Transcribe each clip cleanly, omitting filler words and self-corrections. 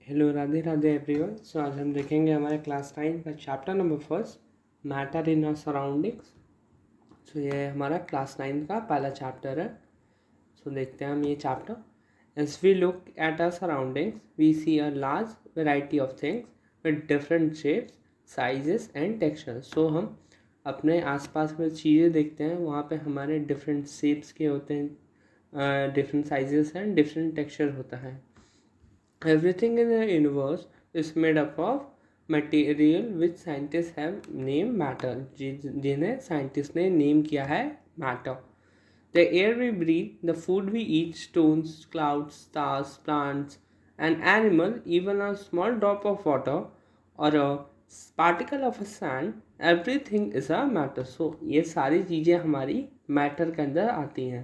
Hello, Radhe Radhe everyone. So आज हम देखेंगे हमारे क्लास 9 का chapter number first, matter in our surroundings. So ये हमारा क्लास 9 का पहला चैप्टर है। सो देखते हैं हम ये chapter. As we look at our surroundings we see a large variety of things with different shapes, sizes and textures. So हम अपने आसपास में चीज़ें देखते हैं, वहाँ पे हमारे डिफरेंट शेप्स के होते हैं, different sizes and different texture होता है। Everything in the universe is made up of material which scientists have named matter, जिन्हें scientists ने name किया है matter. The air we breathe, the food we eat, stones, clouds, stars, plants, an animal, even a small drop of water or a particle of a sand, everything is a matter. So ये सारी चीज़ें हमारी matter के अंदर आती हैं.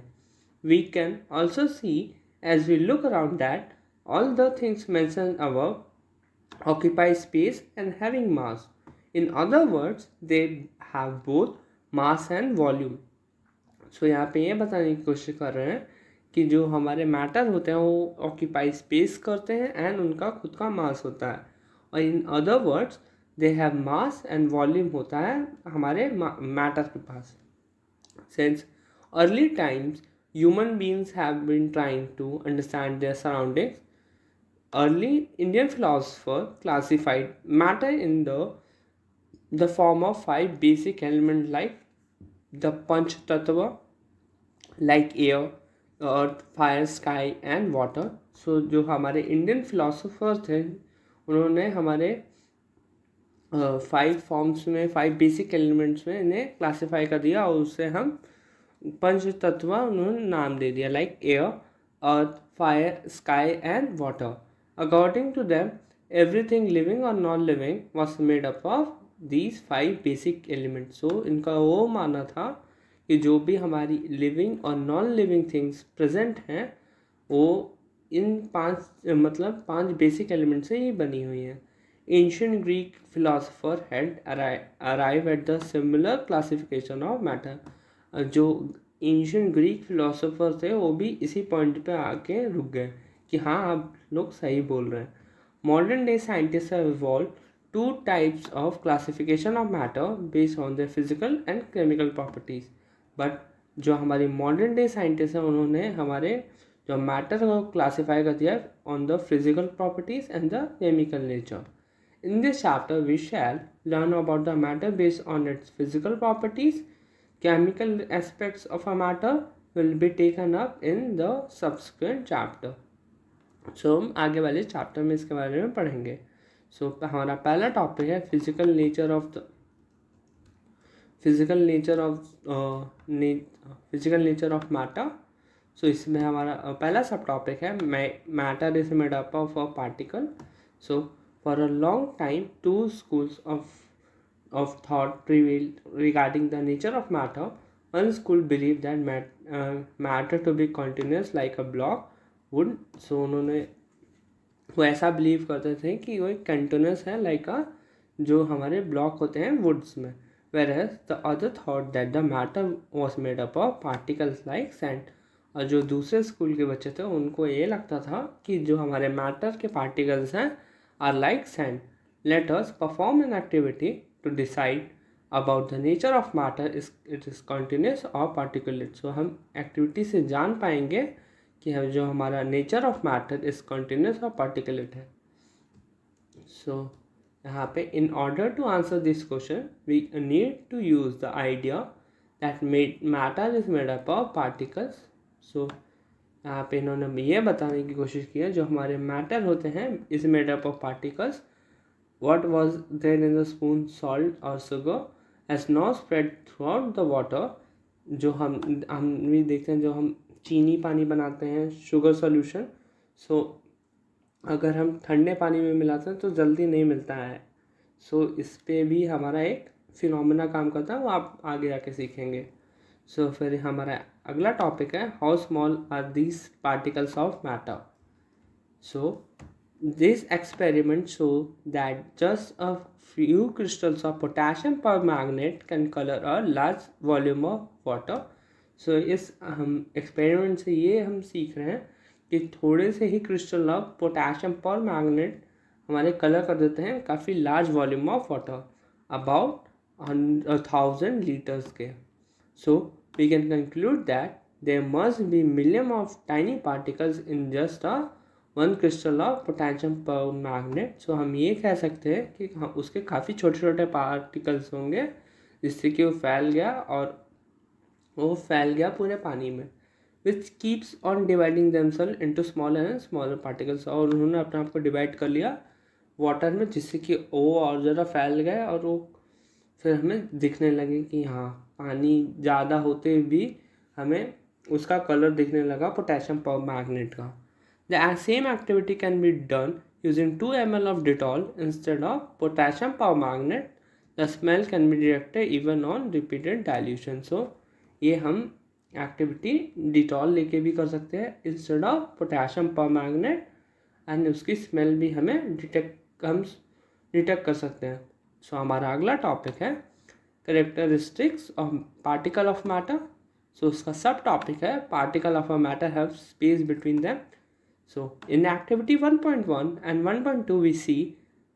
We can also see as we look around that all the things mentioned above occupy space and having mass. In other words, they have both mass and volume. सो यहाँ पे ये बताने की कोशिश कर रहे हैं कि जो हमारे मैटर होते हैं वो ऑक्यूपाई स्पेस करते हैं एंड उनका खुद का मास होता है, और in other words they have mass and volume होता है हमारे मैटर के पास. Since early times, human beings have been trying to understand their surroundings. Early Indian philosophers classified matter in the form of five basic elements like the Panch Tattva, like air, earth, fire, sky and water. So जो हमारे Indian philosopher थे उन्होंने हमारे 5 forms में, 5 basic elements में इन्हें classify कर दिया और उससे हम पंच तत्व उन्होंने नाम दे दिया, like air, earth, fire, sky and water. According to them everything living or non living was made up of these 5 basic elements. So इनका वो मानना था कि जो भी हमारी living or non living things present हैं वो इन 5 बेसिक एलिमेंट से ही बनी हुई हैं. Ancient Greek philosopher had arrived at the similar classification of matter. जो एंशियंट ग्रीक फिलोसोफर थे वो भी इसी पॉइंट पे आके रुक गए कि हाँ आप लोग सही बोल रहे हैं. Modern day scientist have evolve 2 types of classification of matter based on the physical and chemical properties. But जो हमारी मॉडर्न डे साइंटिस्ट हैं उन्होंने हमारे जो मैटर को क्लासीफाई कर दिया on the physical properties and the chemical nature. In this chapter, we shall learn about the matter based on its physical properties. Chemical aspects of a matter will be taken up in the subsequent chapter. So, हम आगे वाले chapter में इसके बारे में पढ़ेंगे. So, हमारा पहला टॉपिक है फिजिकल नेचर ऑफ मैटर. सो इसमें हमारा पहला सब टॉपिक है matter is made up of a particle. So For a long time, 2 schools of thought prevailed regarding the nature of matter. One school believed that matter to be continuous like a block wood. So उन्होंने वो ऐसा believe करते थे कि वो एक continuous है like जो हमारे ब्लॉक होते हैं वुड्स में. Whereas the other thought that the matter was made up of particles like sand. और जो दूसरे स्कूल के बच्चे थे उनको ये लगता था कि जो हमारे मैटर के पार्टिकल्स हैं are like sand. Let us perform an activity to decide about the nature of matter, it is continuous or particulate. So हम एक्टिविटी से जान पाएंगे कि हम जो हमारा nature of matter is continuous or particulate है. सो यहाँ पे in order to answer this question we need to use the idea that matter is made up of particles. So यहाँ पे इन्होंने ये बताने की कोशिश की है जो हमारे मैटर होते हैं is made up of particles. What was there in the spoon, salt or sugar has not spread throughout the water. जो हम भी देखते हैं जो हम चीनी पानी बनाते हैं, शुगर सॉल्यूशन. सो अगर हम ठंडे पानी में मिलाते हैं तो जल्दी नहीं मिलता है. सो इस पे भी हमारा एक फिनोमेना काम करता है, वो आप आगे जाके सीखेंगे. सो फिर हमारा अगला टॉपिक है how small are these particles of matter. So this experiment show that just a few crystals of potassium permanganate can colour a large volume of water. So इस हम एक्सपेरिमेंट से ये हम सीख रहे हैं कि थोड़े से ही क्रिस्टल ऑफ पोटेशियम परमैंगनेट हमारे कलर कर देते हैं काफ़ी large volume of water, about 1000 litres के। So we can conclude that there must be million of tiny particles in just a one crystal of potassium permanganate. So हम ये कह सकते हैं कि उसके काफ़ी छोटे छोटे पार्टिकल्स होंगे जिससे कि वो फैल गया पूरे पानी में, which keeps on dividing themselves into smaller and smaller particles. और उन्होंने अपने आप को डिवाइड कर लिया वाटर में, जिससे कि वो और ज़्यादा फैल गए और वो फिर हमें दिखने लगे कि हाँ, पानी ज़्यादा होते भी हमें उसका कलर दिखने लगा पोटेशियम परमैंगनेट का। The same activity can be done using 2 ml of Dettol instead of potassium permanganate. The smell can be detected even on repeated dilution. So ये हम एक्टिविटी डिटॉल लेके भी कर सकते हैं instead of potassium permanganate, and उसकी smell भी हमें डिटेक्ट कर सकते हैं। सो हमारा अगला टॉपिक है characteristics of particle of matter. So उसका सब टॉपिक है particle of a matter have space between them. So in activity 1.1 and 1.2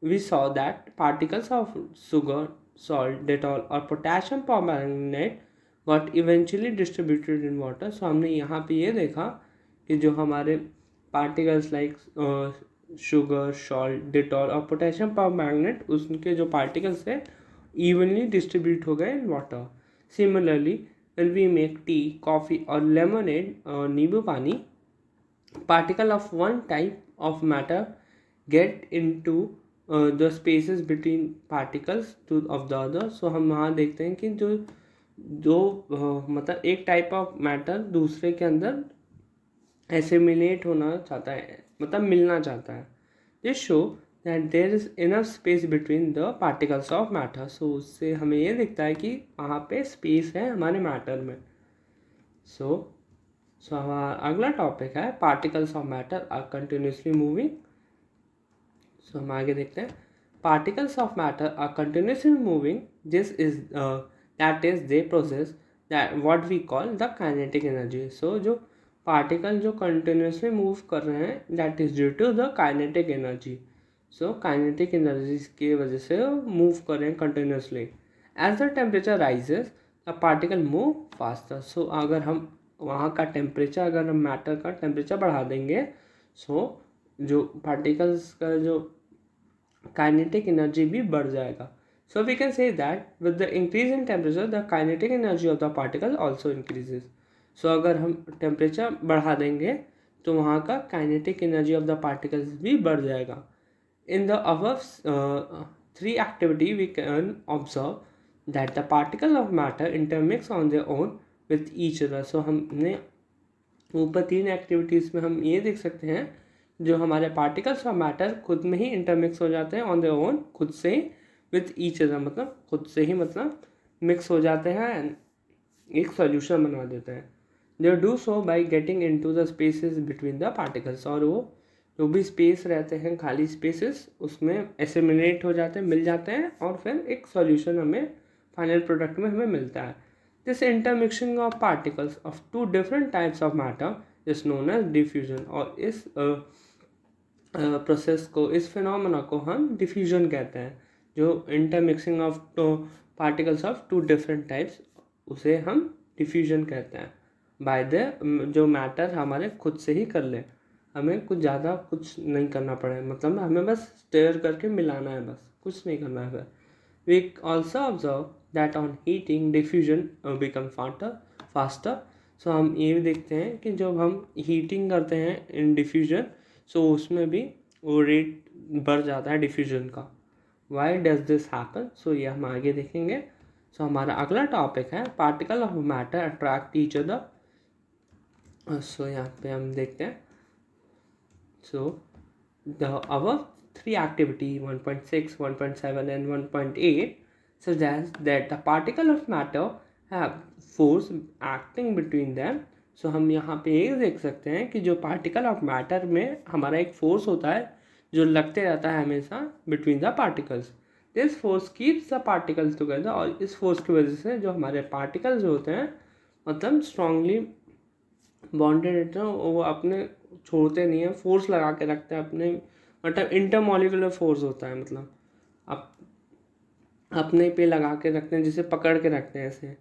we saw that particles of sugar, salt, Dettol or potassium permanganate got eventually distributed in water. So हमने यहाँ पे ये देखा कि जो हमारे particles like sugar, salt, Dettol और potassium permanganate, उसके जो particles है evenly distribute हो गए in water. Similarly when we make tea, coffee or lemonade, नींबू पानी, particle of one type of matter get into the spaces between particles of the other. So हम वहाँ देखते हैं कि जो मतलब एक टाइप ऑफ मैटर दूसरे के अंदर एसिमिलेट होना चाहता है, मतलब मिलना चाहता है। This show that there is enough space between the particles of matter. So उससे हमें ये दिखता है कि वहाँ पे स्पेस है हमारे मैटर में। सो हमारा अगला टॉपिक है particles of matter are continuously moving. So हम आगे देखते हैं particles of matter are continuously moving, this is that is the process that what we call the kinetic energy. So जो पार्टिकल जो कंटिन्यूसली मूव कर रहे हैं that is due to the kinetic energy. So kinetic energy की वजह से move कर रहे हैं continuously. As the temperature rises the particle move faster. सो अगर हम वहाँ का टेम्परेचर, अगर हम मैटर का टेम्परेचर बढ़ा देंगे, सो जो पार्टिकल्स का जो काइनेटिक एनर्जी भी बढ़ जाएगा। So we can say that with the increase in temperature the kinetic energy of the particle also increases. So अगर हम टेम्परेचर बढ़ा देंगे तो वहाँ का kinetic energy of the particles भी बढ़ जाएगा। In the above 3 activity we can observe that the particle of matter intermix on their own with each other. So हमने ऊपर 3 एक्टिविटीज़ में हम ये देख सकते हैं जो हमारे पार्टिकल्स ऑफ मैटर खुद में ही इंटरमिक्स हो जाते हैं ऑन देयर ओन, खुद से ही, विथ ईच अदर मतलब खुद से ही मतलब मिक्स हो जाते हैं एंड एक सॉल्यूशन बना देते हैं। They do so by getting into the spaces between the particles. और वो जो भी स्पेस रहते हैं, खाली स्पेसेस, उसमें एसिमिलेट हो जाते हैं, मिल जाते हैं और फिर एक सॉल्यूशन हमें फाइनल प्रोडक्ट में हमें मिलता है। This intermixing of particles of 2 different types of matter is known as diffusion। और इस प्रोसेस को, इस फिनोमेना को हम डिफ्यूजन कहते हैं। जो intermixing of particles of 2 different types, उसे हम डिफ्यूजन कहते हैं। बाय द जो मैटर हमारे खुद से ही कर ले, हमें कुछ ज़्यादा कुछ नहीं करना पड़े, मतलब हमें बस स्टेयर करके मिलाना है, बस कुछ नहीं करना है। We also observe that on heating diffusion become faster। सो हम ये भी देखते हैं कि जब हम हीटिंग करते हैं इन डिफ्यूजन, सो उसमें भी वो रेट बढ़ जाता है डिफ्यूजन का। Why does this happen? सो ये हम आगे देखेंगे। सो हमारा अगला टॉपिक है particle of matter attract each other. So यहाँ पे हम देखते हैं। So the above 3 activity 1.6, 1.7 and 1.8 suggest that the particle of matter have force acting between them। सो हम यहाँ पे ये देख सकते हैं कि जो पार्टिकल ऑफ मैटर में हमारा एक फोर्स होता है जो लगते रहता है हमेशा between the particles. This force keeps the particles together. और इस फोर्स की वजह से जो हमारे पार्टिकल्स होते हैं मतलब स्ट्रांगली बॉन्डेड रहते हैं, वो अपने छोड़ते नहीं हैं, फोर्स लगा के रखते हैं अपने मतलब इंटरमॉलिकुलर फोर्स होता है, मतलब आप अपने पे लगा के रखते हैं, जिसे पकड़ के रखते हैं ऐसे,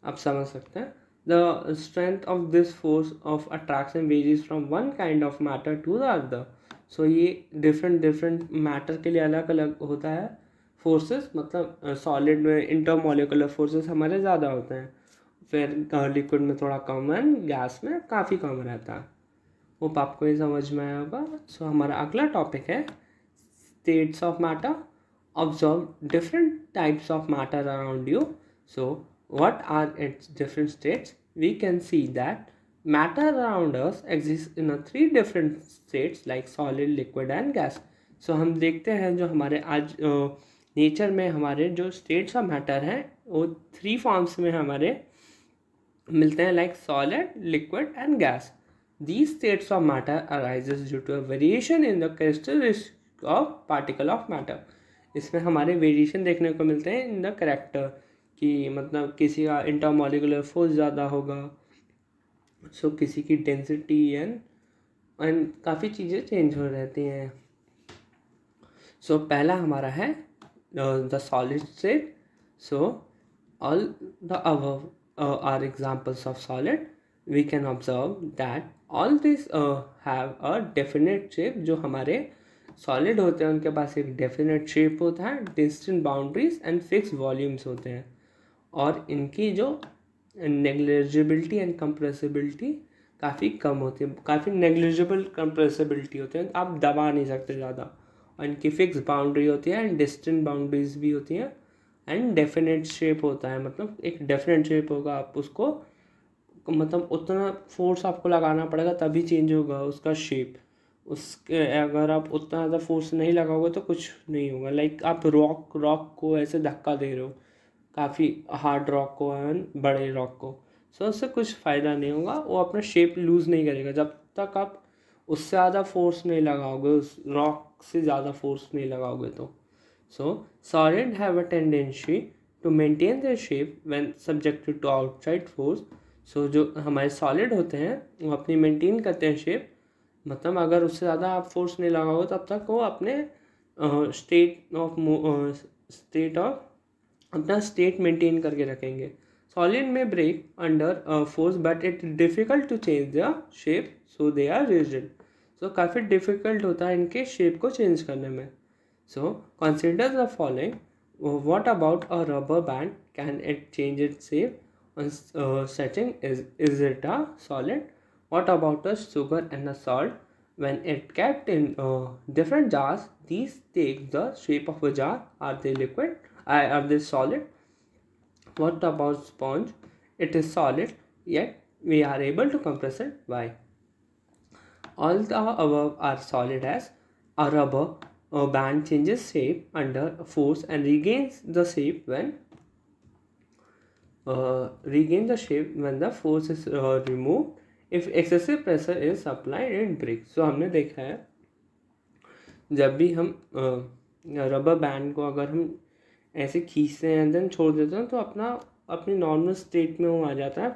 आप समझ सकते हैं। The strength of this force of attraction varies from one kind of matter to the other. So ये डिफरेंट मैटर के लिए अलग अलग होता है फोर्सेस, मतलब सॉलिड में इंटरमॉलिकुलर फोर्सेस हमारे ज़्यादा होते हैं, फिर लिक्विड में थोड़ा कम है, गैस में काफ़ी कम रहता है। वो आपको ये समझ में आया होगा। सो हमारा अगला टॉपिक है states of matter. Observe different types of matter around you. So what are its different states? We can see that matter around us exists in a three different states like solid, liquid and gas. So हम देखते हैं जो हमारे आज nature में हमारे जो states of matter हैं वो थ्री फॉर्म्स में हमारे मिलते हैं, like solid, liquid and gas. These states of matter arises due to a variation in the characteristics of particle of matter. इसमें हमारे वेरिएशन देखने को मिलते हैं इन द करेक्टर, कि मतलब किसी का इंटरमॉलिकुलर फोर्स ज़्यादा होगा, सो किसी की डेंसिटी एंड काफ़ी चीज़ें चेंज हो रहती हैं. सो पहला हमारा है the solid state. So all the above are examples of solid. We can observe that all these have a definite shape. जो हमारे सॉलिड होते हैं उनके पास एक डेफिनेट शेप होता है, distant boundaries and fix volumes होते हैं, और इनकी जो नेग्लिजिबिलिटी एंड कंप्रेसिबिलिटी काफ़ी कम होती है, काफ़ी नेग्लिजिबल कंप्रेसिबिलिटी होती है, आप दबा नहीं सकते ज़्यादा, और इनकी फिक्स बाउंड्री होती है एंड डिस्टेंट बाउंड्रीज भी होती हैं, एंड डेफिनेट शेप होता है, मतलब एक डेफिनेट शेप होगा, आप उसको मतलब उतना फोर्स आपको लगाना पड़ेगा तभी चेंज होगा उसका शेप. उसके अगर आप उतना ज़्यादा फोर्स नहीं लगाओगे तो कुछ नहीं होगा. लाइक आप रॉक को ऐसे धक्का दे रहे हो, काफ़ी हार्ड रॉक को एंड बड़े रॉक को, सो उससे कुछ फ़ायदा नहीं होगा, वो अपना शेप लूज़ नहीं करेगा जब तक आप उससे ज़्यादा फोर्स नहीं लगाओगे, उस रॉक से ज़्यादा फोर्स नहीं लगाओगे तो. So solid have a tendency to maintain their shape when subjected to outside force. So जो हमारे सॉलिड होते हैं वो अपनी मेंटेन करते हैं शेप, मतलब अगर उससे ज़्यादा आप फोर्स नहीं लगाओगे तब तक वो अपने अपना स्टेट मेंटेन करके रखेंगे. सॉलिड में break under force but it difficult to change the shape, so they are rigid. So काफ़ी डिफ़िकल्ट होता है इनके शेप को चेंज करने में. So consider the following. What about a rubber band, can it change its shape on setting? Is it a solid? What about a sugar and a salt? When it kept in different jars, these take the shape of a jar. Are they liquid? Are they solid? What about sponge? It is solid, yet we are able to compress it. Why? All the above are solid as a rubber band changes shape under force and regains the shape when the force is removed. If excessive pressure is applied, it breaks. So हमने देखा है जब भी हम rubber band को अगर हम ऐसे खींचते हैं देन छोड़ देते हैं तो अपनी नॉर्मल स्टेट में वो आ जाता है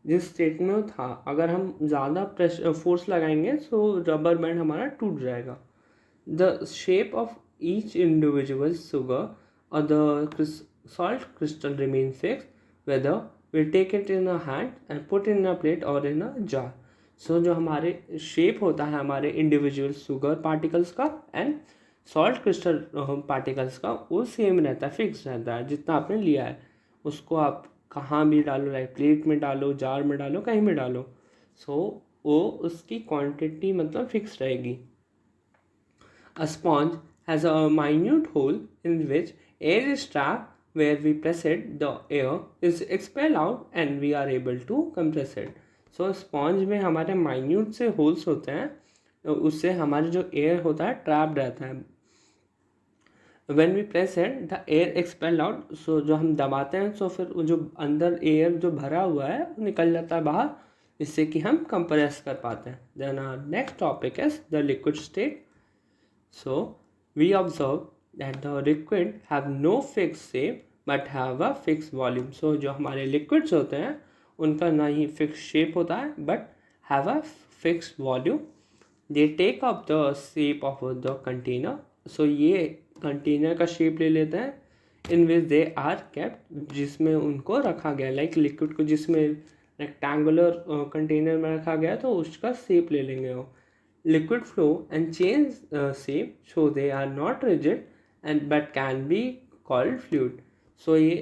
जिस स्टेट में वो था. अगर हम ज़्यादा प्रेशर फोर्स लगाएंगे तो रबर बैंड हमारा टूट जाएगा. The shape of each individual sugar और the salt crystal remain fixed whether we take it in a hand and put it in a plate or in a jar. So जो हमारे shape होता है हमारे individual sugar particles का and salt crystal particles का, वो same रहता है, फिक्स रहता है. जितना आपने लिया है उसको आप कहाँ भी डालो, लाइक प्लेट में डालो, जार में डालो, कहीं भी डालो, सो वो उसकी क्वांटिटी मतलब फिक्स रहेगी. A sponge has a minute hole in which air is trapped. Where we press it, the air is expelled out and we are able to compress it. So sponge में हमारे minute से holes होते हैं, उससे हमारे जो air होता है trapped रहता है. When we press it, the air expelled out. So जो हम दबाते हैं तो फिर जो अंदर air जो भरा हुआ है वो निकल जाता है बाहर, जिससे कि हम compress कर पाते हैं. Then our next topic is the liquid state. So we observe that the liquid have no fixed shape but have a fixed volume. So जो हमारे liquids होते हैं उनका ना ही fixed shape होता है but have a fixed volume. They take up the shape of the container, so ये container का शेप ले लेते हैं इन विच दे आर केप्ट, जिसमें उनको रखा गया, लाइक लिक्विड को जिसमें रेक्टेंगुलर कंटेनर में रखा गया तो उसका शेप ले लेंगे वो. Liquid flow and change shape, so they are not rigid and but can be called fluid. So ये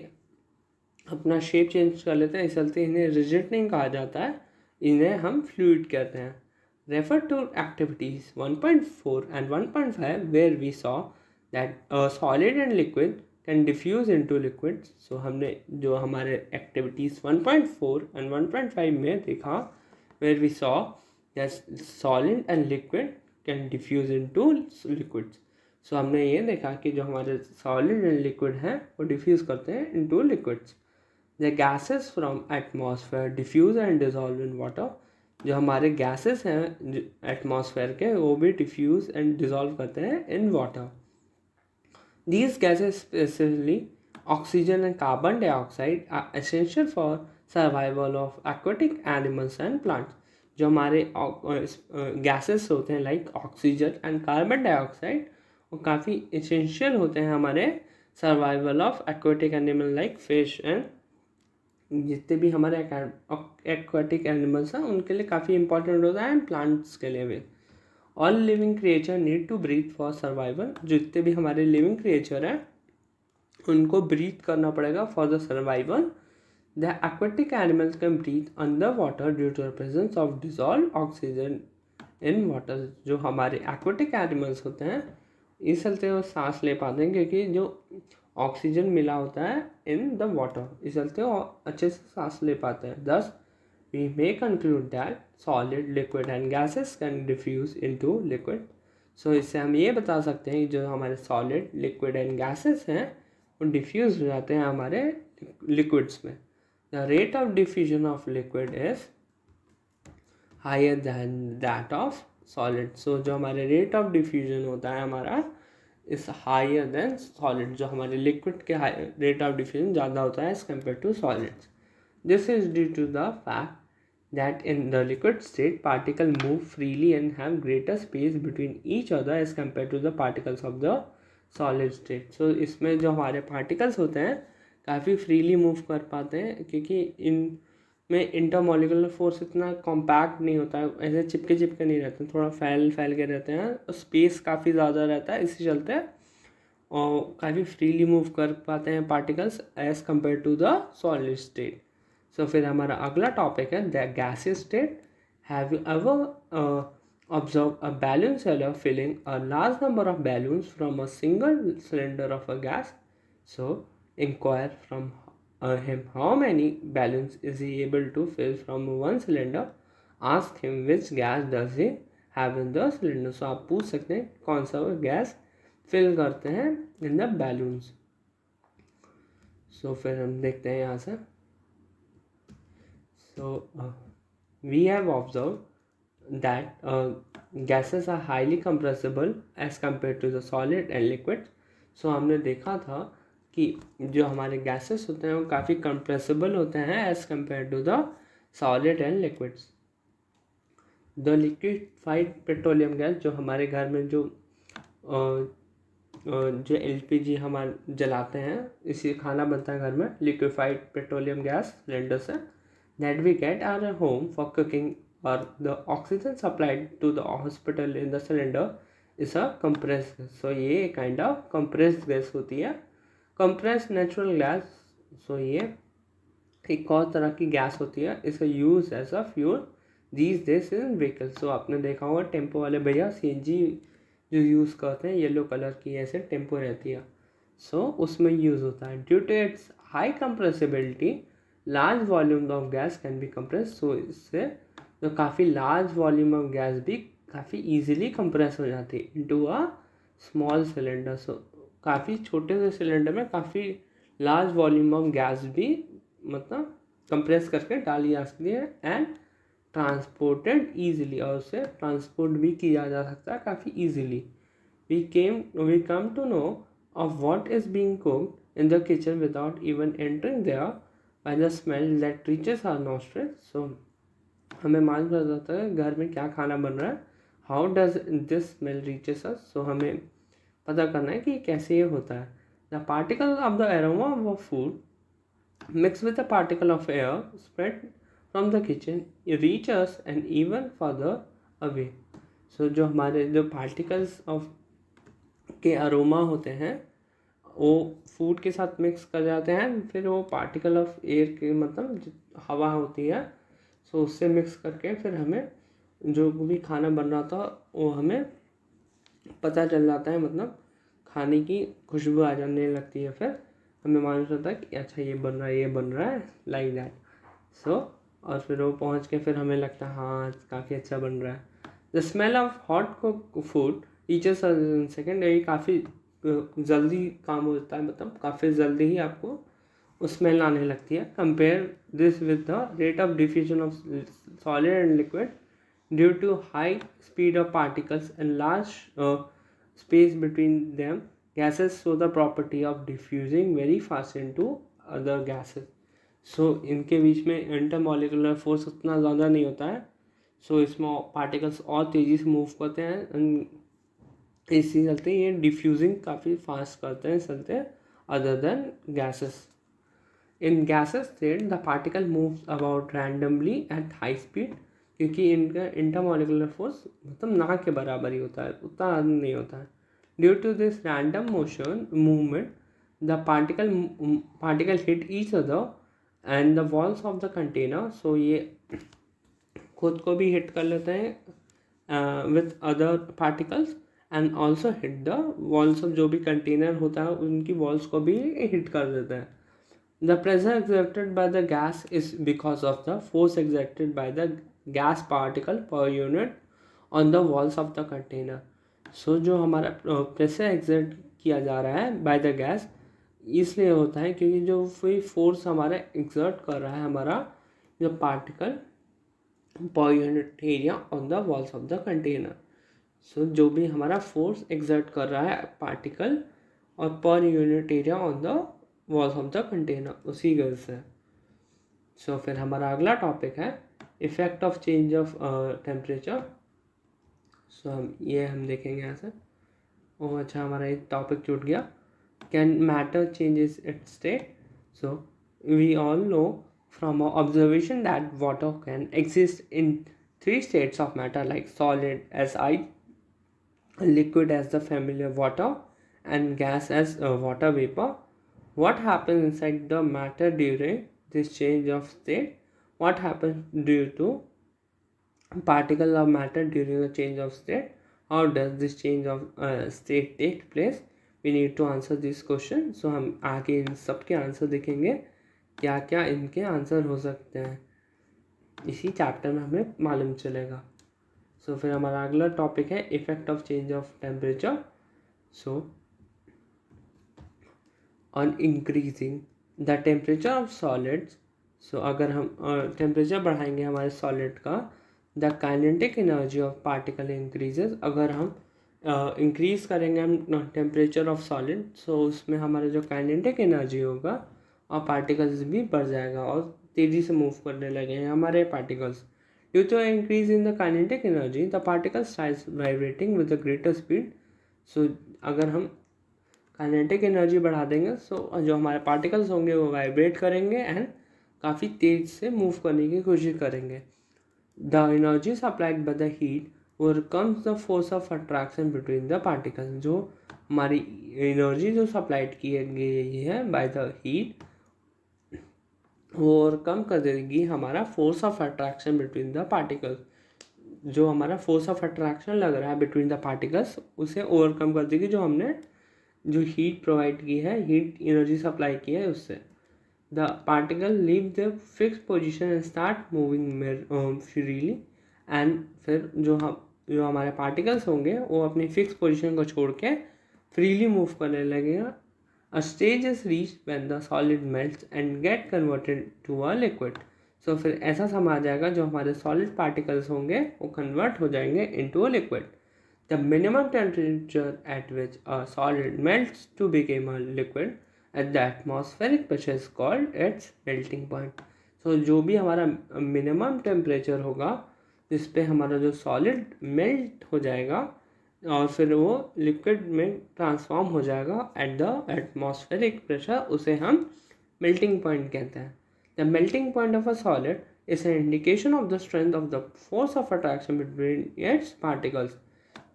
अपना शेप चेंज कर लेते हैं, इस चलते इन्हें रिजिड नहीं कहा जाता है, इन्हें हम फ्लूइड कहते हैं. Refer to activities 1.4 and 1.5 where we saw that solid and liquid can diffuse into liquids. So हमने जो हमारे एक्टिविटीज़ 1.4 and 1.5 में देखा where we saw that solid and liquid can diffuse into liquids. So हमने ये देखा कि जो हमारे solid and liquid हैं वो diffuse करते हैं into liquids. The gases from atmosphere diffuse and dissolve in water. जो हमारे gases हैं एटमॉस्फेयर के वो भी diffuse and dissolve करते हैं in water. These gases, specifically oxygen and carbon dioxide, are essential for survival of aquatic animals and plants. जो हमारे gases होते हैं like oxygen and carbon dioxide वो काफ़ी essential होते हैं हमारे survival of aquatic animal like fish and जितने भी हमारे एक्वाटिक एनिमल्स हैं उनके लिए काफ़ी इंपॉर्टेंट होता है एंड प्लांट्स के लिए भी. All living creature need to breathe for survival. जितने भी हमारे लिविंग क्रिएचर हैं उनको ब्रीथ करना पड़ेगा for the survival. The aquatic animals can breathe under water due to the presence of dissolve oxygen in water. जो हमारे एक्वाटिक एनिमल्स होते हैं इस चलते वो सांस ले पाते हैं क्योंकि जो ऑक्सीजन मिला होता है इन द वाटर, इस चलते वो अच्छे से सांस ले पाते हैं. Thus we may conclude that solid, liquid and gases can diffuse into liquid. So इससे हम ये बता सकते हैं कि जो हमारे सॉलिड, लिक्विड एंड गैसेस हैं वो डिफ्यूज हो जाते हैं हमारे लिक्विड्स में. The rate of diffusion of liquid is higher than that of solid. So जो हमारे रेट ऑफ डिफ्यूजन होता है हमारा इज हायर देन सॉलिड. जो हमारे लिक्विड के रेट ऑफ डिफ्यूजन ज़्यादा होता है as compare to solids. This is due to the fact that in the liquid state particle move freely and have greater space between each other as compare to the particles of the solid state. So इसमें जो हमारे particles होते हैं काफ़ी freely move कर पाते हैं क्योंकि इन में इंटरमोलिकुलर फोर्स इतना कॉम्पैक्ट नहीं होता है, ऐसे चिपके चिपके नहीं रहते, थोड़ा फैल के रहते हैं और स्पेस काफ़ी ज़्यादा रहता है, इसी चलते और काफ़ी फ्रीली मूव कर पाते हैं particles as compare to the solid state. So फिर हमारा अगला टॉपिक है the gaseous state. Have you ever observe a balloon seller filling a large number of balloons from a single cylinder of a gas? So inquire from him how many balloons is he able to fill from one cylinder. Ask him which gas does he have in the cylinder. So आप पूछ सकते हैं कौन सा gas fill करते हैं in the balloons. सो फिर हम देखते हैं यहाँ से. So we have observe that gases are highly compressible as compared to the solid and liquid. सो हमने देखा था कि जो हमारे गैसेस होते हैं वो काफ़ी कंप्रेसिबल होते हैं as compare to the solid and liquids. The liquefied petroleum gas, जो हमारे घर में जो LPG हम जलाते हैं, इसी खाना बनता है घर में, लिक्विफाइड पेट्रोलियम गैस सिलेंडर से, that we get our home for cooking or the oxygen supplied to the hospital in the cylinder is a compressed. So ये काइंड ऑफ कंप्रेस्ड गैस होती है. कंप्रेस्ड नेचुरल गैस, सो ये एक और तरह की gas होती है, इसे use as a fuel these days in vehicles. So आपने देखा होगा टेम्पो वाले भैया CNG जो यूज़ करते हैं, येलो कलर की ऐसे टेम्पो रहती है, सो उसमें यूज़ होता है. Due to its high compressibility large volume of gas can be compress. So इससे तो काफ़ी लार्ज वॉल्यूम ऑफ गैस भी काफ़ी ईजिली कंप्रेस हो जाती है इनटू अ स्मॉल सिलेंडर. सो काफ़ी छोटे से सिलेंडर में काफ़ी लार्ज वॉल्यूम ऑफ गैस भी मतलब कंप्रेस करके डाली जा सकती है एंड ट्रांसपोर्टेड ईजिली, और उससे ट्रांसपोर्ट भी किया जा सकता है काफ़ी easily. We come to know of what is being cooked in the kitchen without even entering there by the smell that reaches our nostrils. So हमें मालूम चल जाता है घर में क्या खाना बन रहा है how does this smell reaches us, so हमें पता करना है कि कैसे ये होता है। The particle of the aroma of food mix with the particle of air spread from the kitchen reach us and even further away. So जो हमारे जो पार्टिकल्स ऑफ के अरोमा होते हैं वो फूड के साथ मिक्स कर जाते हैं, फिर वो पार्टिकल ऑफ एयर के मतलब जो हवा होती है सो उससे मिक्स करके फिर हमें जो भी खाना बन रहा था वो हमें पता चल जाता है, मतलब खाने की खुशबू आ जाने लगती है, फिर हमें मालूम चलता है कि अच्छा ये बन रहा है, ये बन रहा है, लाइक दैट। सो और फिर वो पहुंच के फिर हमें लगता है हाँ काफ़ी अच्छा बन रहा है। The smell of hot cook food teachers second, ये काफ़ी जल्दी काम होता है, मतलब काफ़ी जल्दी ही आपको स्मेल आने लगती है। Compare this with the rate of diffusion of solid and liquid due to high speed of particles and large space between them gases show the property of diffusing very fast into other gases। so इनके बीच में intermolecular force उतना ज़्यादा नहीं होता है, सो इसमें particles और तेज़ी से मूव करते हैं, इसी चलते ये डिफ्यूजिंग काफ़ी फास्ट करते हैं चलते other than gases. In gases state the particle moves about randomly at high speed, क्योंकि इनका इंटरमॉलिकुलर फोर्स मतलब ना के बराबर ही होता है, उतना नहीं होता है। Due to this random motion movement the particle hit each other and the walls of the container, so ये खुद को भी हिट कर लेते हैं with other particles and also hit the walls of जो भी कंटेनर होता है उनकी वॉल्स को भी हिट कर देता है। The pressure exerted by the gas is because of the force exerted by the gas particle per unit on the walls of the container। so जो हमारा प्रेशर एक्सर्ट किया जा रहा है बाय द गैस इसलिए होता है क्योंकि जो कोई फोर्स हमारा एक्सर्ट कर रहा है हमारा जो particle per unit area on the walls of the container. So जो भी हमारा फोर्स एक्सर्ट कर रहा है पार्टिकल और per unit area on the walls of the container, उसी गर्ल से। सो फिर हमारा अगला टॉपिक है effect of change of temperature. So हम देखेंगे यहाँ से। ओह अच्छा हमारा एक टॉपिक छूट गया, can matter changes its state. So we all know from observation that water can exist in 3 states of matter like solid as ice, liquid as the familiar water, and gas as water vapor। What happens inside the matter during this change of state? What happens due to particle of matter during the change of state? How does this change of state take place? We need to answer this question। so हम आगे इन सब के answer देखेंगे, क्या क्या इनके answer हो सकते हैं इसी चैप्टर में हमें मालूम चलेगा। सो फिर हमारा अगला टॉपिक है effect of change of temperature. So on increasing the temperature of solids, so अगर हम टेम्परेचर बढ़ाएंगे हमारे सॉलिड का the kinetic energy of particle increases. अगर हम इंक्रीज करेंगे हम टेम्परेचर ऑफ सॉलिड सो उसमें हमारा जो काइनेटिक एनर्जी होगा और पार्टिकल्स भी बढ़ जाएगा और तेज़ी से मूव करने लगेंगे हमारे particles. Due to increase in the kinetic energy the particle starts vibrating with a greater speed. So अगर हम काइनेटिक एनर्जी बढ़ा देंगे सो जो हमारे पार्टिकल्स होंगे वो वाइब्रेट करेंगे एंड काफ़ी तेज़ से मूव करने की कोशिश करेंगे। The energy supplied by the heat overcomes the force of attraction between the particles. जो हमारी एनर्जी जो सप्लाइड की गई है बाय द हीट वो ओवरकम कर देगी हमारा force of attraction between the particles. जो हमारा फोर्स ऑफ अट्रैक्शन लग रहा है बिटवीन द पार्टिकल्स उसे ओवरकम कर देगी जो हमने जो हीट प्रोवाइड की है, हीट एनर्जी सप्लाई की है उससे। The particle leave the fix position and start moving freely and फिर जो हमारे पार्टिकल्स होंगे वो अपनी फिक्स पोजिशन को छोड़ के फ्रीली मूव करने लगेगा। A stage is reach when the solid melts and get converted to a liquid. So फिर ऐसा समय आ जाएगा जो हमारे सॉलिड पार्टिकल्स होंगे वो कन्वर्ट हो जाएंगे into a liquid. The minimum temperature at which a solid melts to become a liquid at the atmospheric pressure is called its melting point। so जो भी हमारा मिनिमम टेम्परेचर होगा जिस पे हमारा जो सॉलिड मेल्ट हो जाएगा और फिर वो लिक्विड में ट्रांसफॉर्म हो जाएगा एट द एटमॉस्फेरिक प्रेशर, उसे हम मेल्टिंग पॉइंट कहते हैं। The melting point of a solid is an indication of the strength of the force of attraction between its particles.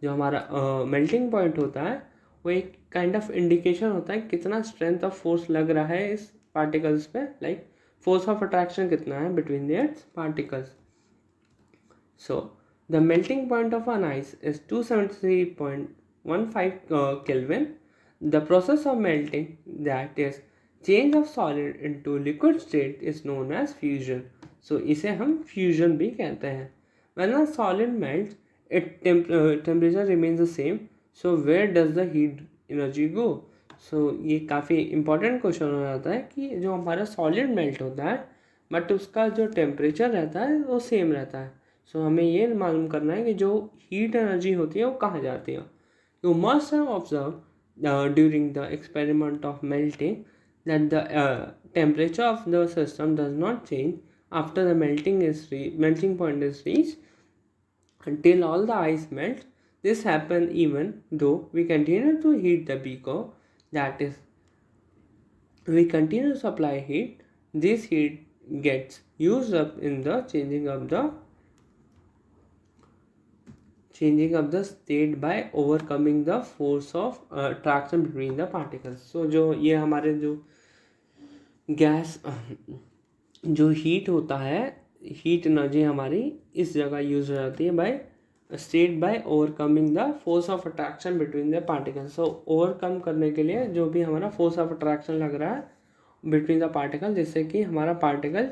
जो हमारा मेल्टिंग पॉइंट होता है वो एक काइंड ऑफ इंडिकेशन होता है कितना स्ट्रेंथ ऑफ फोर्स लग रहा है इस पार्टिकल्स पे, लाइक फोर्स ऑफ अट्रैक्शन कितना है between its particles. So the melting point of an ice is 273.15 Kelvin. The process of melting, that is change of solid into liquid state, is known as fusion. So इसे हम fusion भी कहते हैं। When a solid melts, its temperature remains the same. So where does the heat energy go? So ये काफ़ी important question हो जाता है कि जो हमारा solid melt होता है बट उसका जो टेम्परेचर रहता है वो सेम रहता है। सो हमें ये मालूम करना है कि जो हीट एनर्जी होती है वो कहाँ जाती है। You must have observe during the experiment of melting that the temperature of the system does not change after the melting point is reach until all the ice melts. This happens even though we continue to heat the beaker, that is, we continue to supply heat. This heat gets used up in the changing of the state by overcoming the force of attraction between the particles. So जो ये हमारे जो gas जो heat होता है, heat energy हमारी इस जगह यूज हो जाती है by state by overcoming the force of attraction between the particles. So overcome करने के लिए जो भी हमारा फोर्स ऑफ अट्रैक्शन लग रहा है बिटवीन द पार्टिकल, जिससे कि हमारा पार्टिकल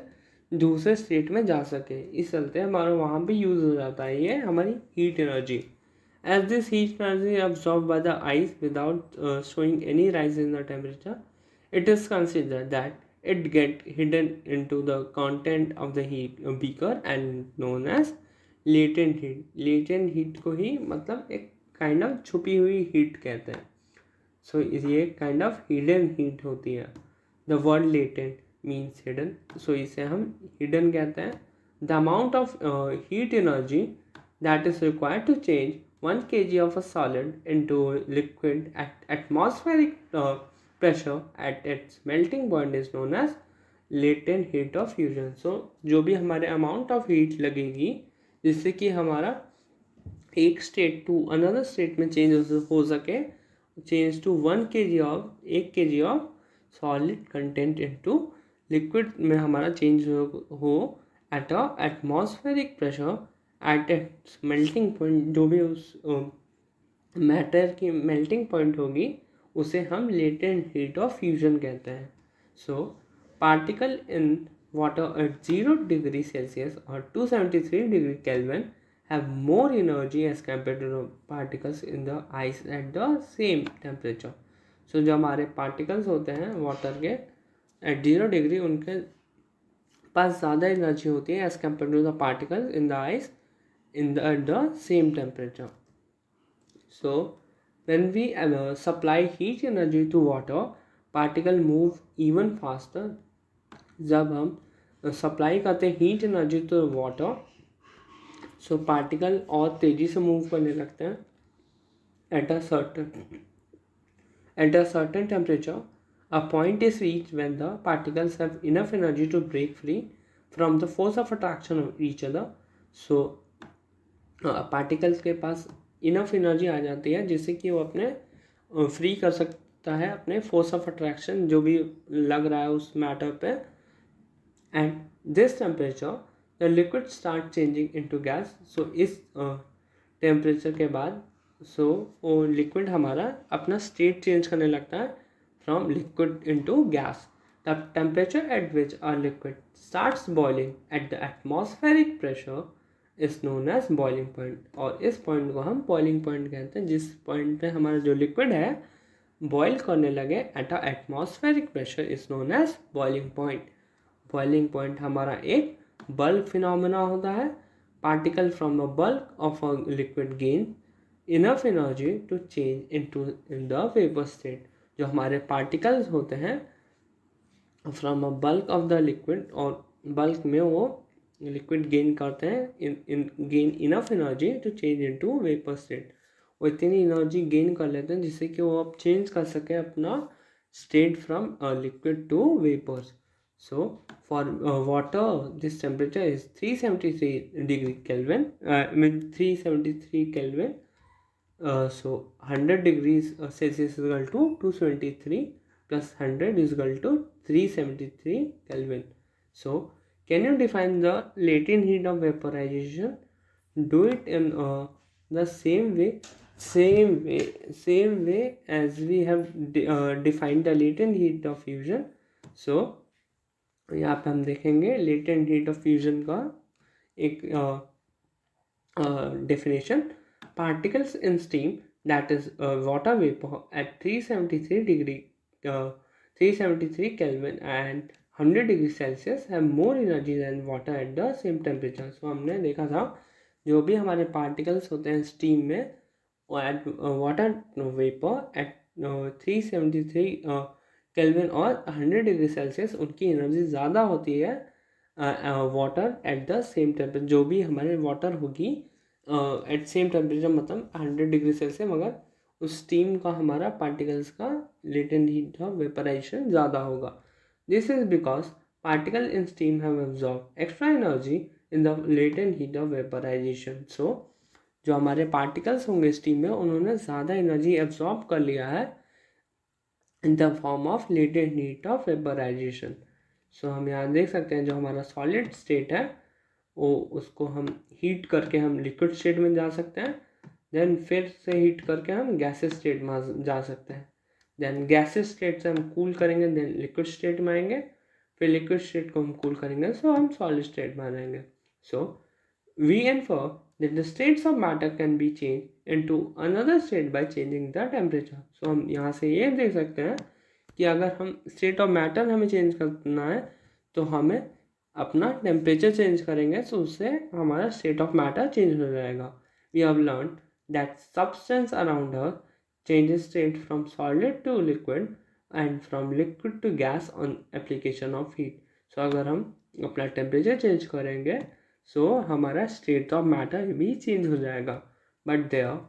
दूसरे स्टेट में जा सके, इस चलते हमारा वहाँ पे यूज़ हो जाता है ये हमारी heat energy. As this heat energy absorb by the ice without showing any rise in the temperature, it is considered that it get hidden into the content of the heat beaker and known as latent heat. latent heat को ही मतलब एक kind of छुपी हुई heat कहते हैं। so ये kind of hidden heat होती है। the word latent means hidden, so इसे हम hidden कहते हैं। the amount of heat energy that is required to change 1 kg of a solid into liquid at atmospheric pressure at its melting point is known as latent heat of fusion. so जो भी हमारे amount of heat लगेगी जिससे कि हमारा एक state to another state में change हो सके, change to 1 kg of solid content into liquid में हमारा change हो at a atmospheric pressure at its melting point, जो भी उस matter की melting point होगी उसे हम लेटेंट हीट ऑफ फ्यूजन कहते हैं। So particle in water at 0 degree Celsius और 273 degree kelvin have more energy as compare to particles in the ice at the same temperature. So जो हमारे particles होते हैं वाटर के एट 0 डिग्री, उनके पास ज़्यादा एनर्जी होती है as compare to the particles in the ice in the same temperature. So when we supply heat energy to water, particle move even faster. जब हम सप्लाई करते हैं heat energy to water, so particle और तेज़ी से move करने लगते हैं at a certain temperature. A point is reach when the particles have enough energy to break free from the force of attraction of each other. So particles के पास enough energy आ जाती है जिससे कि वो अपने फ्री कर सकता है अपने फोर्स ऑफ अट्रैक्शन जो भी लग रहा है उस मैटर पे। And this temperature the liquid start changing into gas. So इस टेम्परेचर के बाद वो लिक्विड हमारा अपना स्टेट चेंज करने लगता है from liquid into gas. The temperature at which a liquid starts boiling at the atmospheric pressure is known as boiling point. और इस पॉइंट को हम बॉइलिंग पॉइंट कहते हैं, जिस पॉइंट पे हमारा जो लिक्विड है बॉयल करने लगे at a atmospheric pressure is known as boiling point. Boiling point हमारा एक बल्क फिनोमेना होता है। Particle from the bulk of a liquid gain enough energy to change in the vapour state. जो हमारे particles होते हैं from a bulk of the liquid, और bulk में वो लिक्विड गेन करते हैं gain enough energy to change into vapour state, वो इतनी एनर्जी गेन कर लेते हैं जिससे कि वो अब चेंज कर सके अपना state from liquid to vapours. So for water, this temperature is 373 degree Kelvin. I mean 373 Kelvin. So 100 degrees Celsius is equal to 273 plus 100 is equal to 373 Kelvin. So can you define the latent heat of vaporization? Do it in the same way as we have defined the latent heat of fusion. So यहाँ पे हम देखेंगे latent heat of fusion का एक definition. Particles in steam that is water vapour at 373 kelvin and 100 degree Celsius have more energy than water at the same temperature. So हमने देखा था जो भी हमारे पार्टिकल्स होते हैं स्टीम में at water vapour at 373 kelvin और 100 डिग्री सेल्सियस उनकी एनर्जी ज़्यादा होती है water at the same temperature. जो भी हमारे वाटर होगी एट सेम टेम्परेचर मतलब 100 डिग्री सेल्सियस, मगर उस स्टीम का हमारा पार्टिकल्स का लेटेंट हीट ऑफ वेपराइजेशन ज़्यादा होगा. This is because particle in steam have absorb extra energy in the latent heat of vaporisation. So जो हमारे पार्टिकल्स होंगे स्टीम में उन्होंने ज़्यादा एनर्जी एब्जॉर्ब कर लिया है in the form of latent heat of vaporization. So हम यहाँ देख सकते हैं जो हमारा सॉलिड स्टेट है वो उसको हम हीट करके हम लिक्विड स्टेट में जा सकते हैं, देन फिर से हीट करके हम गैसेस स्टेट में जा सकते हैं, देन गैसेस स्टेट से हम कूल करेंगे, देन लिक्विड स्टेट में आएंगे, फिर लिक्विड स्टेट को हम कूल करेंगे सो हम सॉलिड स्टेट में आ जाएंगे. सो we infer that the states of matter can be changed into another state by changing the temperature. So हम यहाँ से ये देख सकते हैं कि अगर हम स्टेट ऑफ मैटर हमें चेंज करना है तो हमें अपना टेम्परेचर चेंज करेंगे, सो उससे हमारा स्टेट ऑफ मैटर चेंज हो जाएगा. We have learn that substance around us changes state from solid to liquid and from liquid to gas on application of heat. So अगर हम अपना टेम्परेचर चेंज करेंगे so हमारा स्टेट ऑफ मैटर भी change हो जाएगा. But there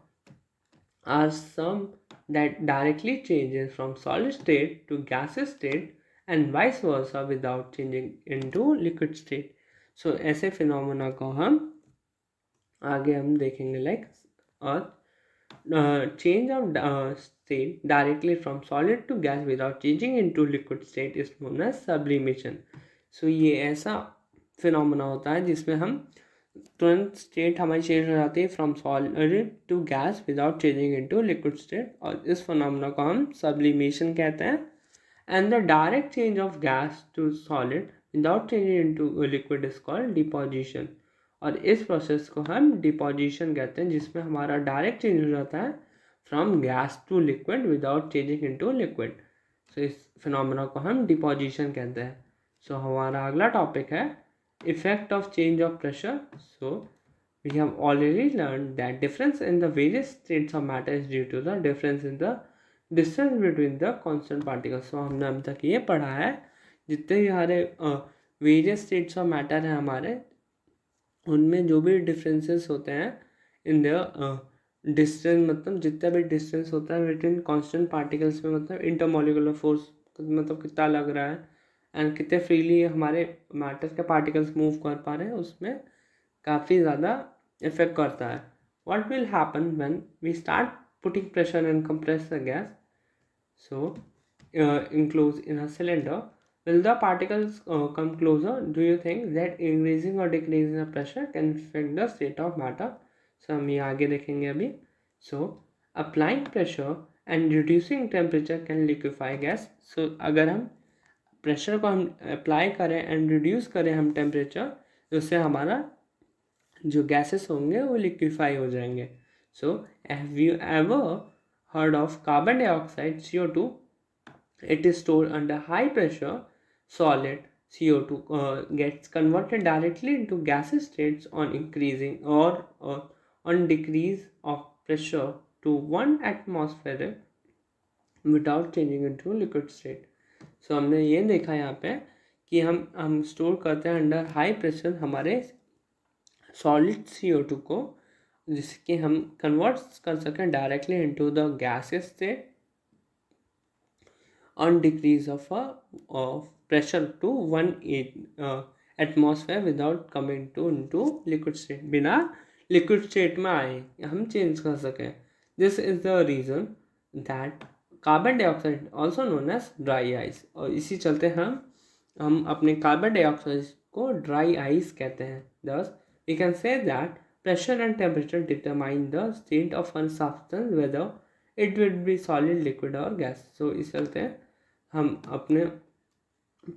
are some that directly changes from solid state to gaseous state and vice versa without changing into liquid state. So ऐसे phenomena को हम आगे हम देखेंगे like change of state directly from solid to gas without changing into liquid state is known as sublimation. So ये ऐसा phenomena होता है जिसमें हम तुरंत स्टेट हमारी चेंज हो जाती है from solid to gas without changing into liquid state, और इस फिनोमेना को हम सब्लिमेशन कहते हैं. And the direct change of gas to solid without changing into liquid is called deposition, और इस प्रोसेस को हम डिपोजिशन कहते हैं जिसमें हमारा डायरेक्ट चेंज हो जाता है from gas to liquid without changing into liquid. So इस फिनोमेना को हम डिपोजिशन कहते हैं. सो हमारा अगला टॉपिक है effect of change of pressure. So we have already learned that difference in the various states of matter is due to the difference in the distance between the constant particles. So हमने अब तक ये पढ़ा है जितने भी हमारे various states of matter हैं हमारे उनमें जो भी differences होते हैं in the distance, मतलब जितना भी distance होता है between constant particles में, मतलब intermolecular force मतलब कितना लग रहा है एंड कितने फ्रीली हमारे मैटर के पार्टिकल्स मूव कर पा रहे हैं उसमें काफ़ी ज़्यादा इफेक्ट करता है. What will happen when we start putting pressure and compress the gas so enclose in a cylinder, will the particles come closer? Do you think that increasing or decreasing the pressure can affect the state of matter? So हम ये आगे देखेंगे अभी. So applying pressure and reducing temperature can liquefy gas. So अगर हम pressure को हम apply करें एंड रिड्यूस करें हम टेम्परेचर, तो उससे हमारा जो गैसेस होंगे वो लिक्विफाई हो जाएंगे. So have you ever heard of carbon dioxide CO2? It is stored under high pressure. Solid CO2 gets converted directly into gaseous states on increasing or on decrease of pressure to 1 atmosphere without changing into liquid state. So हमने ये देखा यहाँ पे कि हम store करते हैं under high pressure हमारे सॉलिड CO2 को, जिसके हम कन्वर्ट कर सकें directly into the gases state on decrease of pressure to 1 atmosphere without coming to into liquid state, बिना liquid state में आए हम चेंज कर सकें. This is the reason that carbon dioxide also known as dry ice, और इसी चलते हम अपने कार्बन डाइऑक्साइड को ड्राई आइस कहते हैं. Thus we can say that pressure and temperature determine the state of one substance whether it will be solid, liquid or gas. So इस चलते हैं हम अपने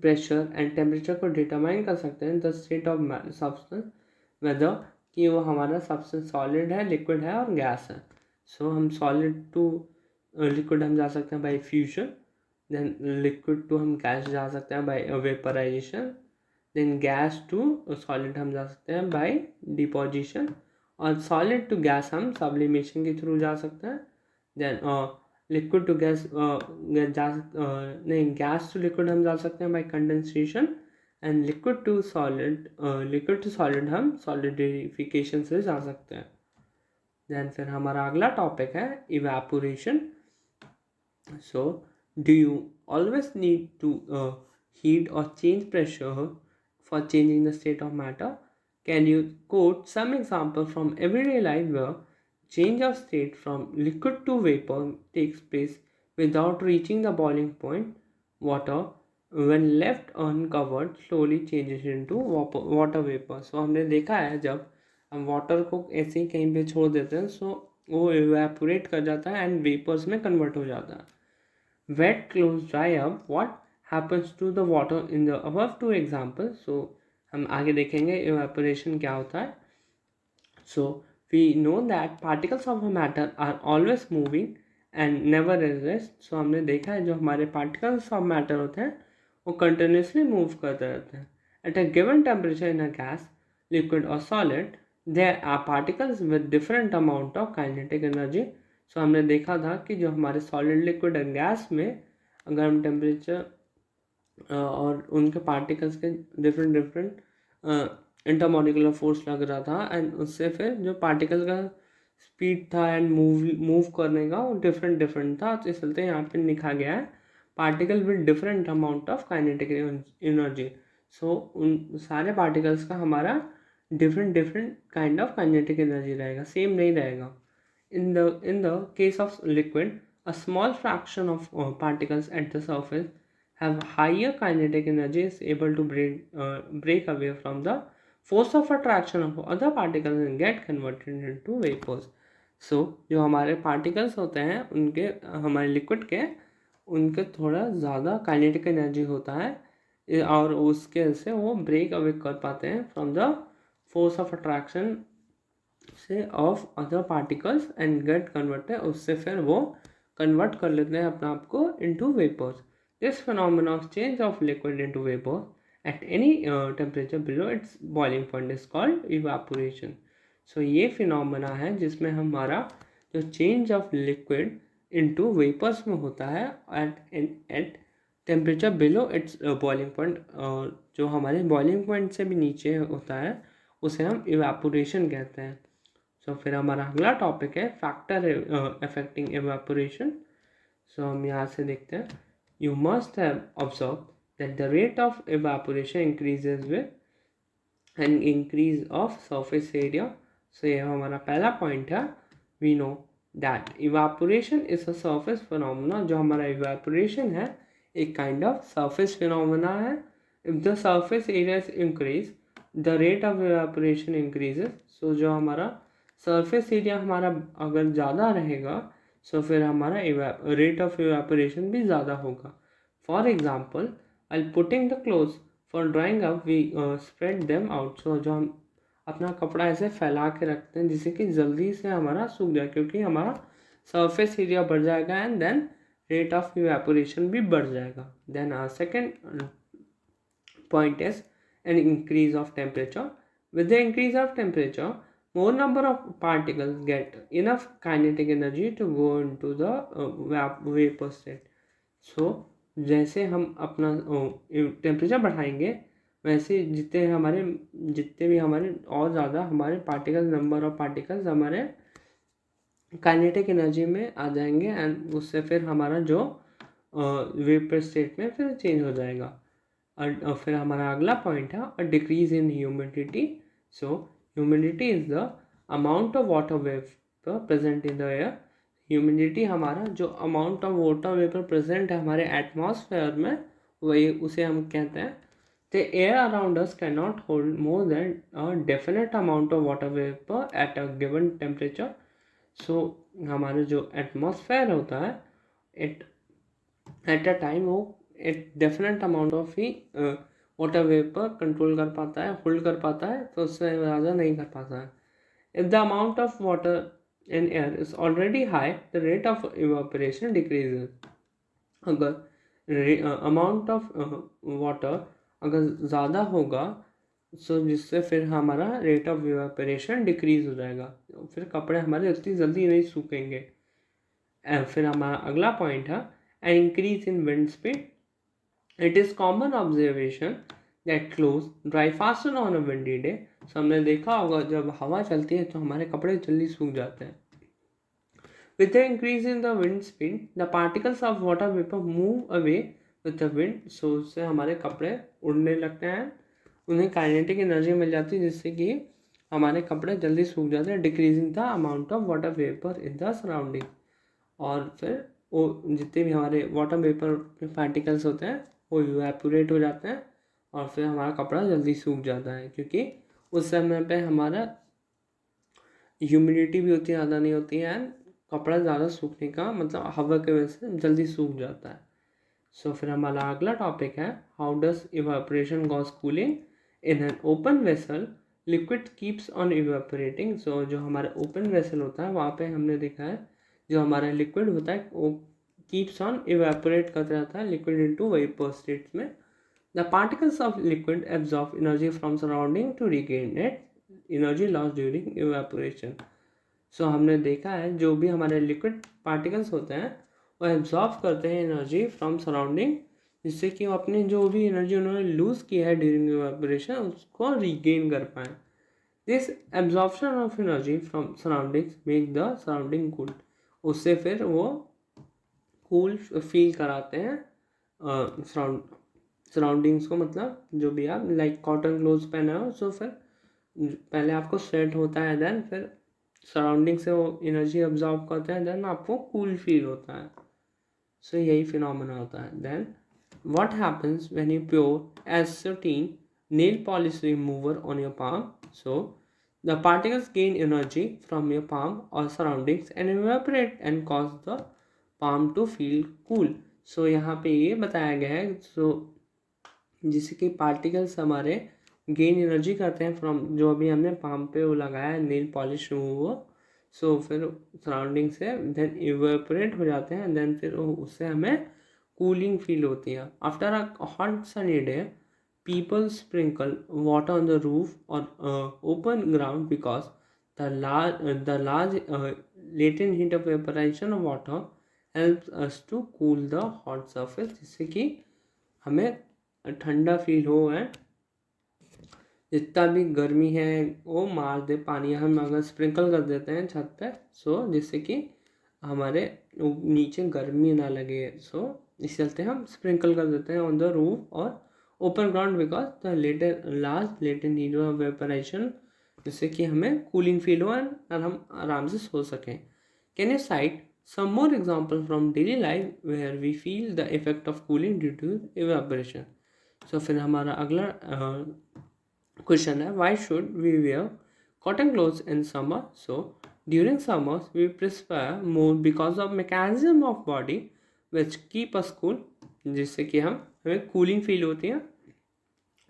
प्रेशर एंड टेम्परेचर को डिटरमाइन कर सकते हैं the state of substance, whether कि वो हमारा सब्सटेंस सॉलिड है, लिक्विड है और गैस है. सो हम सॉलिड टू लिक्विड हम जा सकते हैं by fusion, then liquid to हम गैस जा सकते हैं by vaporisation, then gas to solid हम जा सकते हैं बाय डिपोजिशन, और सॉलिड टू गैस हम सब्लिमेशन के थ्रू जा सकते हैं. देन लिक्विड टू गैस नहीं, गैस टू लिक्विड हम जा सकते हैं by condensation, and liquid to solid हम सॉलिडिफिकेशन से जा सकते हैं. देन फिर हमारा अगला टॉपिक है evaporation. So do you always need to heat or change pressure for changing the state of matter? Can you quote some example from everyday life where change of state from liquid to vapor takes place without reaching the boiling point? Water, when left uncovered, slowly changes into water vapor. So हमने देखा है जब हम water को ऐसे ही कहीं पे छोड़ देते हैं, सो वो इवेपोरेट कर जाता है एंड वेपर्स में कन्वर्ट हो जाता है. Wet clothes dry up. What happens to the water in the above two examples? So हम आगे देखेंगे इवेपोरेशन क्या होता है. So we know that particles of a matter are always moving and never at rest. So हमने देखा है जो हमारे particles of matter होते हैं वो continuously move करते रहते हैं. At a given temperature in a gas, liquid or solid, there are particles with different amount of kinetic energy. So हमने देखा था कि जो हमारे solid, liquid और gas में अगर हम temperature और उनके particles के different इंटरमोलिकुलर फोर्स लग रहा था, एंड उससे फिर जो पार्टिकल का स्पीड था एंड मूव करने का वो डिफरेंट था. तो इसलिए यहाँ पे लिखा गया है particle with different amount of kinetic energy. So उन सारे पार्टिकल्स का हमारा different kind of kinetic energy रहेगा, सेम नहीं रहेगा. In the case of liquid, a small fraction of particles at the surface have higher kinetic energy is able to break away from the force of attraction of other particles and get converted into vapors. So जो हमारे particles होते हैं उनके हमारे liquid के उनके थोड़ा ज़्यादा kinetic energy होता है और उसके से वो break away कर पाते हैं from the force of attraction से of other particles and get converted, उससे फिर वो convert कर लेते हैं अपने आप को into vapors. This phenomenon of change of liquid into vapor at any temperature below its boiling point is called evaporation. So ये phenomena है जिसमें हमारा जो change of liquid into vapors में होता है at temperature below its boiling point, जो हमारे boiling point से भी नीचे होता है उसे हम evaporation कहते हैं. So फिर हमारा अगला टॉपिक है factor affecting evaporation. So हम यहाँ से देखते हैं. You must have observed that the rate of evaporation increases with an increase of surface area. So ये हमारा पहला पॉइंट है. We know that evaporation is a surface phenomena. जो हमारा evaporation है एक kind of surface phenomena है. If the surface area is increased, the rate of evaporation increases. So जो हमारा surface area हमारा अगर ज़्यादा रहेगा सो फिर हमारा रेट ऑफ इवेपोरेशन भी ज़्यादा होगा. For example, I putting the clothes for drying up we spread them out. So जो हम अपना कपड़ा ऐसे फैला के रखते हैं जिससे कि जल्दी से हमारा सूख जाए, क्योंकि हमारा सरफेस एरिया बढ़ जाएगा and then rate of evaporation भी बढ़ जाएगा. Then second point is an increase of temperature. With the increase of temperature, more number of particles get enough kinetic energy to go into the vapor state. So जैसे हम अपना temperature बढ़ाएंगे वैसे जितने भी हमारे और ज़्यादा हमारे पार्टिकल, नंबर ऑफ पार्टिकल्स हमारे काइनेटिक एनर्जी में आ जाएंगे एंड उससे फिर हमारा जो वेपर स्टेट में फिर चेंज हो जाएगा। और फिर हमारा अगला पॉइंट है decrease in humidity. So humidity is the amount of water vapour present in the air. Humidity हमारा जो amount of water vapour present है हमारे एटमॉस्फेयर में, वही उसे हम कहते हैं the air around us cannot hold more than a definite amount of water vapor at a given temperature. So हमारा जो एटमॉस्फेयर होता है एट अ टाइम वो एक definite amount of he water vapour control कर पाता है, होल्ड कर पाता है, तो उससे ज़्यादा नहीं कर पाता है। If the amount of water in air is already high the rate of evaporation decreases. अगर अमाउंट ऑफ वाटर अगर ज़्यादा होगा सो जिससे फिर हमारा रेट ऑफ इवापोरेशन डिक्रीज हो जाएगा, फिर कपड़े हमारे इतनी जल्दी नहीं सूखेंगे। फिर हमारा अगला पॉइंट है an increase in wind speed. It is common observation that clothes dry faster on a windy day. So हमने देखा होगा जब हवा चलती है तो हमारे कपड़े जल्दी सूख जाते हैं। With the increase in the wind speed, the particles of water vapor move away with the wind. So उससे हमारे कपड़े उड़ने लगते हैं, उन्हें काइनेटिक एनर्जी मिल जाती है जिससे कि हमारे कपड़े जल्दी सूख जाते हैं, decreasing the amount of water vapour in the surrounding. और फिर वो जितने भी हमारे वाटर वेपर के पार्टिकल्स होते हैं वो इवेपोरेट हो जाते हैं और फिर हमारा कपड़ा जल्दी सूख जाता है, क्योंकि उस समय पे हमारा ह्यूमिडिटी भी उतनी ज़्यादा नहीं होती है एंड कपड़ा ज़्यादा सूखने का मतलब हवा की वजह से जल्दी सूख जाता है। सो फिर हमारा अगला टॉपिक है how does evaporation cause cooling in an open vessel liquid keeps on evaporating. So जो हमारा ओपन वेसल होता है वहाँ पे हमने देखा है जो हमारा लिक्विड होता है वो कीप्स ऑन इवेपोरेट करता रहता है लिक्विड इनटू वेपर स्टेट्स में। The particles of liquid absorb energy from surrounding to regain it energy loss during evaporation. So हमने देखा है जो भी हमारे लिक्विड पार्टिकल्स होते हैं वो एब्जॉर्ब करते हैं एनर्जी फ्रॉम सराउंडिंग, जिससे कि वो अपनी जो भी एनर्जी उन्होंने लूज़ किया है ड्यूरिंग इवेपोरेशन उसको रिगेन कर पाएँ। This absorption of energy from surroundings make the surrounding cool. उससे फिर वो कूल फील कराते हैं सराउंडिंग्स को, मतलब जो भी आप लाइक कॉटन क्लोथ्स पहने हो सो फिर पहले आपको स्वेट होता है देन फिर सराउंडिंग से वो एनर्जी अब्जॉर्ब करते हैं देन आपको कूल फील होता है। सो यही फिनोमेना होता है। Then what happens when you pour acetone nail polish remover on your palm. So the particles gain energy from your palm or surroundings and evaporate and cause the palm to feel cool. So यहाँ पे ये बताया गया है जिससे कि particles हमारे gain energy करते हैं फ्रॉम जो अभी हमने पाम पे वो लगाया है नेल पॉलिश रिमूवर। सो फिर सराउंडिंग से देन इवेपोरेट हो जाते हैं देन फिर उससे हमें कूलिंग फील होती है। After a hot sunny day people sprinkle water on the roof or open ground because the large latent heat of evaporation of water helps us to cool the hot surface, जिससे कि हमें ठंडा feel हो है, जितना भी गर्मी है वो मार दे पानी हम अगर स्प्रिंकल कर देते हैं छत पे सो जिससे कि हमारे नीचे गर्मी ना लगे। सो इस चलते हम स्प्रिंकल कर देते हैं ऑन द रूफ और open ground because the last latent heat of vaporisation, जिससे कि हमें कूलिंग फील हो और हम आराम से सो सकें। Can you cite some more example from daily life where we feel the effect of cooling due to evaporation. So फिर हमारा अगला क्वेश्चन है why should we wear cotton clothes in summer. So during summers we prefer more because of mechanism of body which keep us cool, जिससे कि हमें cooling feel होती है।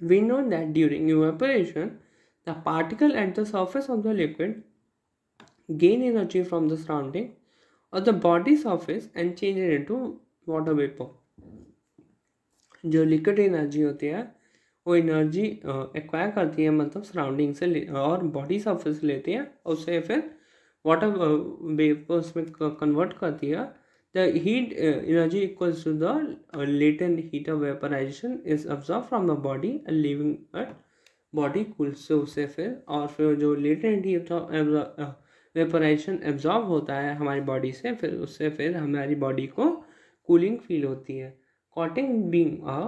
We know that during evaporation the particle at the surface of the liquid gain energy from the surrounding or the body surface and change it into water vapour. जो liquid energy होती है वो energy acquire करती है मतलब surrounding से और body surface लेती है और उससे फिर वाटर वेपर्स में कन्वर्ट करती है The heat energy equals to the latent heat of vaporization is absorbed from the body and leaving a body cool से उससे फिर जो latent heat of vaporisation absorb होता है हमारी बॉडी से, फिर उससे फिर हमारी बॉडी को कूलिंग फील होती है. Cotton being a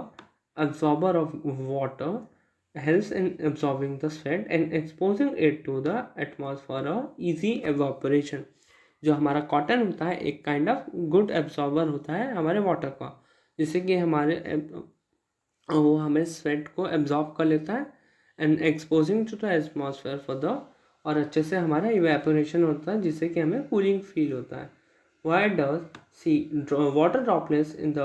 absorber of water helps in absorbing the sweat and exposing it to the atmosphere of easy evaporation. जो हमारा कॉटन होता है एक काइंड ऑफ गुड एब्जॉर्बर होता है हमारे वाटर का, जिससे कि वो हमें स्वेट को एब्जॉर्ब कर लेता है and exposing to the atmosphere for the, और अच्छे से हमारा इवेपोरेशन होता है जिससे कि हमें कूलिंग फील होता है. Why does see water droplets in the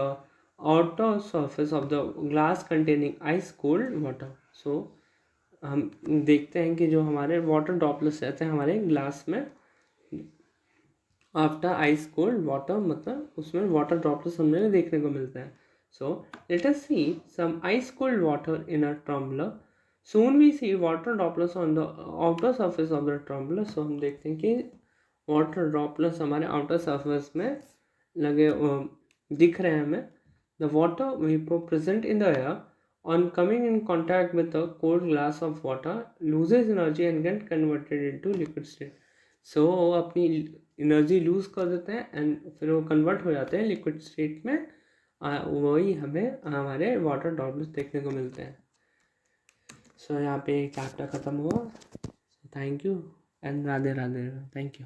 outer surface of the glass containing ice cold water. So हम देखते हैं कि जो हमारे वाटर ड्रॉपलेट्स रहते हैं हमारे ग्लास में आफ्टर आइस कोल्ड वाटर, मतलब उसमें वाटर ड्रॉपलेट्स हमें देखने को मिलते हैं. So let us see some ice cold water in a tumbler. Soon we see water droplets on the outer surface of the tumbler. So हम देखते हैं कि water droplets हमारे outer surface में लगे दिख रहे हैं हमें. The water vapor present in the air on coming in contact with the cold glass of water loses energy and get converted into liquid state. So वो अपनी एनर्जी लूज कर देते हैं एंड फिर वो कन्वर्ट हो जाते हैं लिक्विड स्टेट में. वही हमें हमारे वाटर ड्रॉपलेट्स देखने को मिलते हैं. सो यहाँ पे चैप्टर ख़त्म हुआ. Thank you and Radhe Radhe. Thank you.